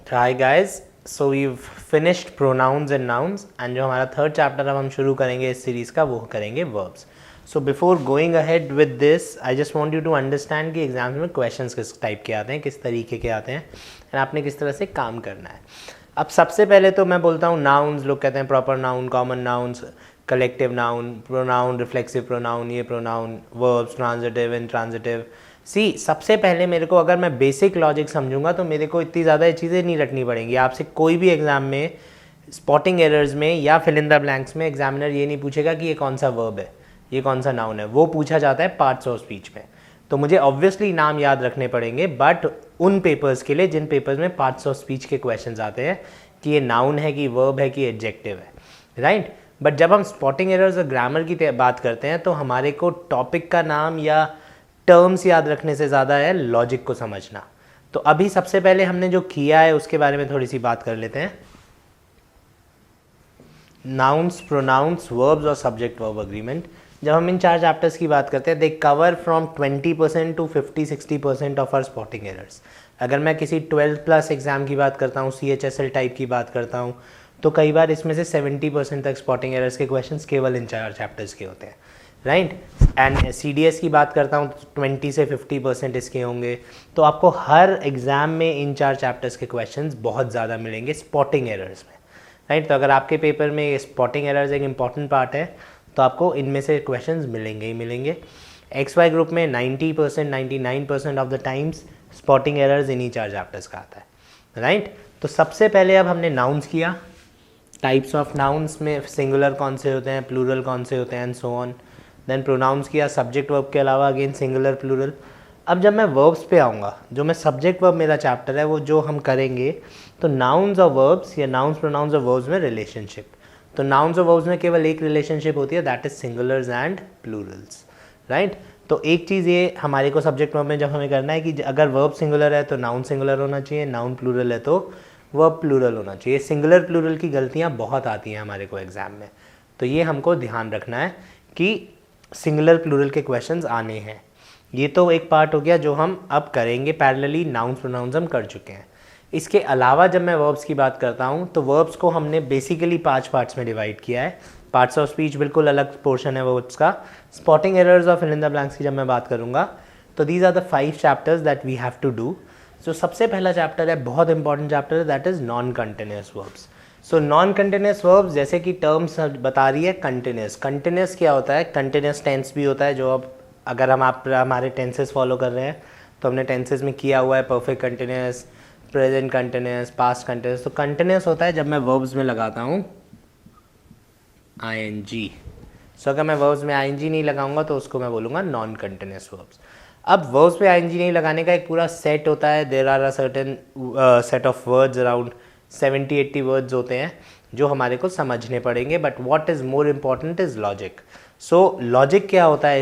Hi guys, so we finished pronouns and nouns and जो हमारा third chapter अब हम शुरू करेंगे इस सीरीज़ का वो करेंगे verbs. So before going ahead with this I just want you to understand कि एग्जाम्स में क्वेश्चंस किस टाइप के आते हैं, किस तरीके के आते हैं एंड आपने किस तरह से काम करना है। अब सबसे पहले तो मैं बोलता हूँ नाउन्स, लोग कहते हैं proper noun, common nouns, collective noun, pronoun, reflexive pronoun, ये प्रोनाउन, वर्ब्स, ट्रांजिटिव, इंट्रांजिटिव। सबसे पहले मेरे को अगर मैं बेसिक लॉजिक समझूंगा तो मेरे को इतनी ज़्यादा ये चीज़ें नहीं रटनी पड़ेंगी। आपसे कोई भी एग्जाम में स्पॉटिंग एरर्स में या फिल इन द ब्लैंक्स में एग्जामिनर ये नहीं पूछेगा कि ये कौन सा वर्ब है, ये कौन सा नाउन है, वो पूछा जाता है पार्ट्स ऑफ स्पीच में। तो मुझे ऑब्वियसली नाम याद रखने पड़ेंगे, बट उन पेपर्स के लिए जिन पेपर्स में पार्ट्स ऑफ स्पीच के क्वेश्चन आते हैं कि ये नाउन है कि वर्ब है कि एडजेक्टिव है, राइट। बट जब हम स्पॉटिंग एरर्स और ग्रामर की बात करते हैं तो हमारे को टॉपिक का नाम या टर्म्स याद रखने से ज़्यादा है लॉजिक को समझना। तो अभी सबसे पहले हमने जो किया है उसके बारे में थोड़ी सी बात कर लेते हैं। नाउन्स, प्रोनाउंस, वर्ब्स और सब्जेक्ट वर्ब अग्रीमेंट, जब हम इन चार चैप्टर्स की बात करते हैं they cover from 20% to 50-60% of our spotting errors. अगर मैं किसी 12th प्लस एग्जाम की बात करता हूँ, CHSL टाइप की बात करता हूँ, तो कई बार इसमें से 70% तक स्पॉटिंग एरर्स के क्वेश्चंस केवल इन चार चैप्टर्स के होते हैं, राइट। एंड CDS की बात करता हूँ तो 20 से 50% इसके होंगे। तो आपको हर एग्ज़ाम में इन चार चैप्टर्स के क्वेश्चंस बहुत ज़्यादा मिलेंगे स्पॉटिंग एरर्स में, राइट। तो अगर आपके पेपर में स्पॉटिंग एरर्स एक इंपॉर्टेंट पार्ट है तो आपको इनमें से क्वेश्चंस मिलेंगे ही मिलेंगे। XY ग्रुप में 90%, 99% of the times spotting errors इन्हीं चार चैप्टर्स का आता है, राइट। तो सबसे पहले अब हमने नाउन्स किया, टाइप्स ऑफ नाउन्स में सिंगुलर कौन से होते हैं, प्लूरल कौन से होते हैं and so on. Then pronouns किया, सब्जेक्ट वर्ब के अलावा अगेन सिंगुलर, प्लूरल। अब जब मैं वर्ब्स पे आऊँगा, जो मैं सब्जेक्ट वर्ब मेरा चैप्टर है वो जो हम करेंगे, तो नाउन्स और वर्ब्स या नाउन्स, प्रोनाउंस और वर्ब्स में रिलेशनशिप। तो नाउन्स और वर्ब्स में केवल एक रिलेशनशिप होती है, that is singulars and Plurals, right. तो एक चीज़ ये हमारे को सब्जेक्ट वर्ब में जब हमें करना है कि अगर वर्ब सिंगुलर है तो नाउन सिंगुलर होना चाहिए, नाउन प्लूरल है तो वर्ब प्लूरल होना चाहिए। सिंगुलर प्लूरल की गलतियाँ बहुत आती हैं हमारे को एग्जाम में, तो ये हमको ध्यान रखना है कि सिंगुलर प्लूरल के क्वेश्चंस आने हैं। ये तो एक पार्ट हो गया जो हम अब करेंगे पैरेलली, नाउन्स प्रोनाउंस हम कर चुके हैं। इसके अलावा जब मैं वर्ब्स की बात करता हूँ तो वर्ब्स को हमने बेसिकली 5 पार्ट्स में डिवाइड किया है। पार्ट्स ऑफ स्पीच बिल्कुल अलग पोर्शन है वर्ब्स का। स्पॉटिंग एरर्स और फिल इन द ब्लैंक्स की जब मैं बात करूँगा तो these are the 5 chapters that we have to do. जो सबसे पहला चैप्टर है, बहुत इंपॉर्टेंट चैप्टर है, that is non continuous verbs. So non continuous verbs, जैसे कि टर्म्स बता रही है कंटिन्यूअस। कंटिन्यूअस क्या होता है? कंटिन्यूअस टेंस भी होता है, जो अब अगर हम आप हमारे टेंसेस फॉलो कर रहे हैं तो हमने टेंसेस में किया हुआ है perfect continuous, present continuous, past continuous. तो कंटिन्यूअस होता है जब मैं वर्ब्स में लगाता हूँ ING। सो अगर मैं वर्ब्स में ING नहीं लगाऊंगा तो उसको मैं बोलूँगा नॉन कंटिन्यूअस वर्ब्स। अब वर्ब्स पे ING नहीं लगाने का एक पूरा सेट होता है। There are a certain set of words, around 70-80 words होते हैं जो हमारे को समझने पड़ेंगे। But what is more important is logic. So logic क्या होता है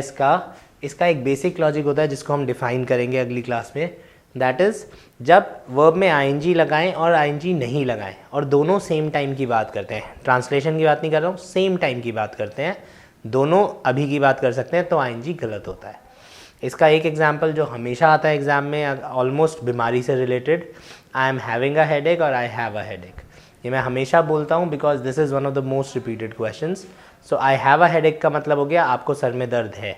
इसका एक बेसिक लॉजिक होता है जिसको हम डिफाइन करेंगे अगली क्लास में। दैट इज़ जब वर्ब में ING लगाएं और ING नहीं लगाएं और दोनों सेम टाइम की बात करते हैं, ट्रांसलेशन की बात नहीं कर रहा हूँ, सेम टाइम की बात करते हैं, दोनों अभी की बात कर सकते हैं, तो ING गलत होता है। इसका एक एग्जाम्पल जो हमेशा आता है एग्जाम में, ऑलमोस्ट बीमारी से related, I am having a headache और आई हैव अ हेडेक। ये मैं हमेशा बोलता हूँ because this is one of the most repeated questions. So I have a headache का मतलब हो गया आपको सर में दर्द है,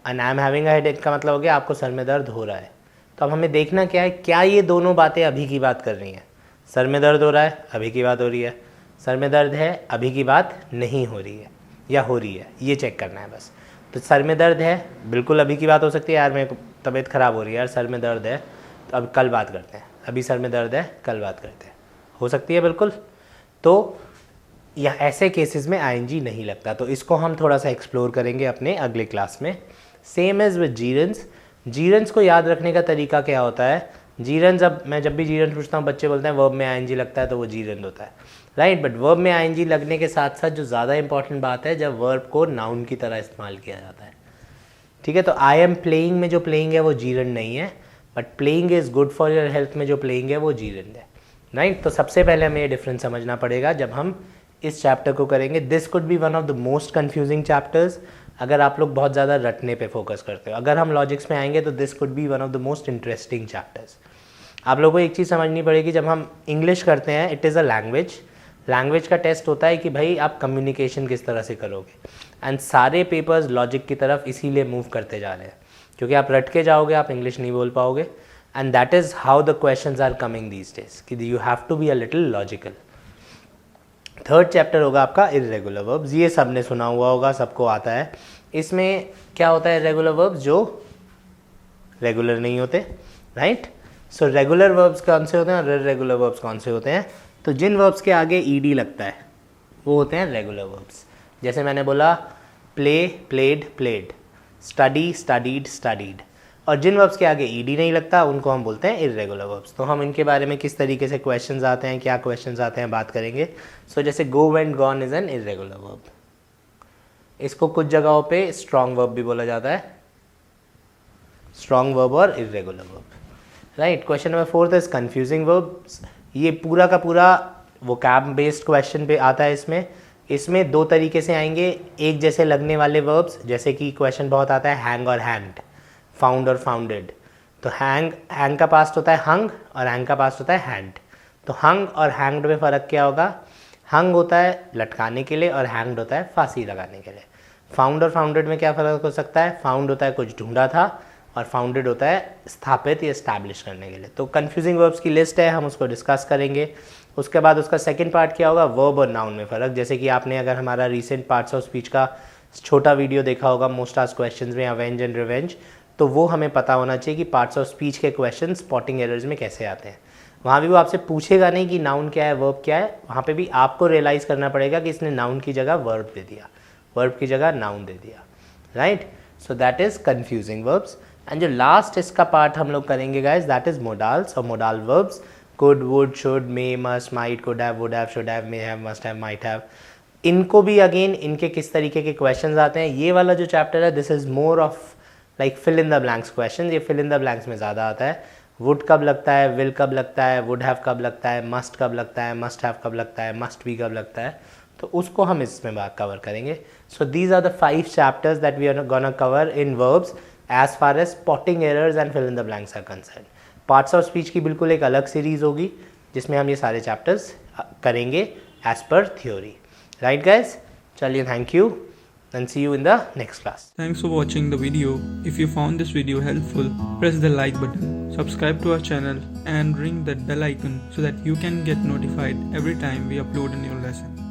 and I am having a headache का मतलब हो गया आपको सर में दर्द हो रहा है। तो अब हमें देखना क्या है, क्या ये दोनों बातें अभी की बात कर रही हैं? सर में दर्द हो रहा है, अभी की बात हो रही है, सर में दर्द है, अभी की बात नहीं हो रही है या हो रही है, ये चेक करना है बस। तो सर में दर्द है, बिल्कुल अभी की बात हो सकती है, यार मेरे को तबीयत ख़राब हो रही है, यार सर में दर्द है, तो अब कल बात करते हैं। अभी सर में दर्द है, कल बात करते हैं, हो सकती है बिल्कुल। तो या ऐसे केसेस में ING नहीं लगता, तो इसको हम थोड़ा सा एक्सप्लोर करेंगे अपने अगले क्लास में। Same as with gerunds. Gerunds को याद रखने का तरीका क्या होता है? जीरेंस, अब मैं जब भी जीरेंस पूछता हूँ बच्चे बोलते हैं वर्ब में ING लगता है तो वो जीरेंस होता है, राइट। बट वर्ब में ING लगने के साथ साथ जो ज़्यादा इंपॉर्टेंट बात है, जब वर्ब को नाउन की तरह इस्तेमाल किया जाता है, ठीक है। तो आई एम प्लेइंग में जो प्लेइंग है वो जीरेंड नहीं है, but playing is good for your health में जो प्लेइंग है वो जीरेंड है, राइट। तो सबसे पहले हमें ये डिफरेंस समझना पड़ेगा जब हम इस चैप्टर को करेंगे। This could be one of the most confusing chapters अगर आप लोग बहुत ज़्यादा रटने पे फोकस करते हो। अगर हम लॉजिक्स में आएंगे तो this could be one of the most interesting chapters. आप लोगों को एक चीज़ समझनी पड़ेगी, जब हम इंग्लिश करते हैं इट इज़ अ लैंग्वेज का टेस्ट होता है कि भाई आप कम्युनिकेशन किस तरह से करोगे, एंड सारे पेपर्स लॉजिक की तरफ इसीलिए मूव करते जा रहे हैं, क्योंकि आप रट के जाओगे आप इंग्लिश नहीं बोल पाओगे, and that is how the questions are coming these days कि you have to be a little logical. Third chapter होगा आपका इर्रेगुलर वर्ब्स, ये सबने सुना हुआ होगा, सबको आता है। इसमें क्या होता है इर्रेगुलर वर्ब्स, जो रेगुलर नहीं होते, राइट। सो रेगुलर वर्ब्स कौन से होते हैं और इर्रेगुलर वर्ब्स कौन से होते हैं? तो जिन वर्ब्स के आगे ईडी लगता है वो होते हैं रेगुलर वर्ब्स। जैसे मैंने बोला play played played, study studied studied, और जिन वर्ब्स के आगे ईडी नहीं लगता उनको हम बोलते हैं इर्रेगुलर वर्ब्स। तो हम इनके बारे में किस तरीके से क्वेश्चंस आते हैं, क्या क्वेश्चंस आते हैं, बात करेंगे। सो जैसे go went gone is an irregular verb, इसको कुछ जगहों पे स्ट्रॉन्ग वर्ब भी बोला जाता है, स्ट्रॉन्ग वर्ब और irregular verb, right. Question number 4 is confusing verbs. ये पूरा का पूरा वोकैब बेस्ड क्वेश्चन पे आता है। इसमें दो तरीके से आएंगे, एक जैसे लगने वाले वर्ब्स, जैसे कि क्वेश्चन बहुत आता है हैंग और हैंग्ड, फाउंड और फाउंडेड। तो हैंग का पास्ट होता है हंग और हैंग का पास्ट होता है हैंड। तो हंग और हैंग्ड में फ़र्क क्या होगा? हंग होता है लटकाने के लिए और हैंग्ड होता है फांसी लगाने के लिए। फाउंड और फाउंडेड में क्या फ़र्क हो सकता है? फाउंड होता है कुछ ढूंढा था और फाउंडेड होता है स्थापित या एस्टैब्लिश करने के लिए। तो कन्फ्यूजिंग वर्ब्स की लिस्ट है, हम उसको डिस्कस करेंगे। उसके बाद उसका सेकंड पार्ट क्या होगा? वर्ब और नाउन में फ़र्क। जैसे कि आपने अगर हमारा रीसेंट पार्ट्स ऑफ स्पीच का छोटा वीडियो देखा होगा मोस्ट आस्क्ड क्वेश्चंस में, अवेंज एंड रिवेंज, तो वो हमें पता होना चाहिए कि पार्ट्स ऑफ स्पीच के क्वेश्चन स्पॉटिंग एरर्स में कैसे आते हैं। वहाँ भी वो आपसे पूछेगा नहीं कि नाउन क्या है वर्ब क्या है, वहाँ पे भी आपको रियलाइज़ करना पड़ेगा कि इसने नाउन की जगह वर्ब दे दिया, वर्ब की जगह नाउन दे दिया, right. So that is confusing verbs. And जो लास्ट इसका पार्ट हम लोग करेंगे गाइज, दैट इज़ मोडाल्स और modal verbs. Could, would, should, may, must, might, could have, would have, should have, may have, must have, might have. इनको भी again इनके किस तरीके के क्वेश्चंस आते हैं, ये वाला जो चैप्टर है this is more of like fill in the blanks question. ये फिल इन द ब्लैंक्स में ज़्यादा आता है। वुड कब लगता है, विल कब लगता है, वुड हैव कब लगता है, मस्ट कब लगता है, मस्ट हैव कब लगता है, मस्ट बी कब लगता है, तो उसको हम इसमें कवर करेंगे। So these are the 5 chapters that we are gonna cover in verbs as far as spotting errors and fill in the blanks are concern. Parts of speech की बिल्कुल एक अलग सीरीज होगी जिसमें हम ये सारे चैप्टर्स करेंगे as per theory, right guys. चलिए, thank you and see you in the next class. Thanks for watching the video. If you found this video helpful, press the like button, subscribe to our channel and ring that bell icon so that you can get notified every time we upload a new lesson.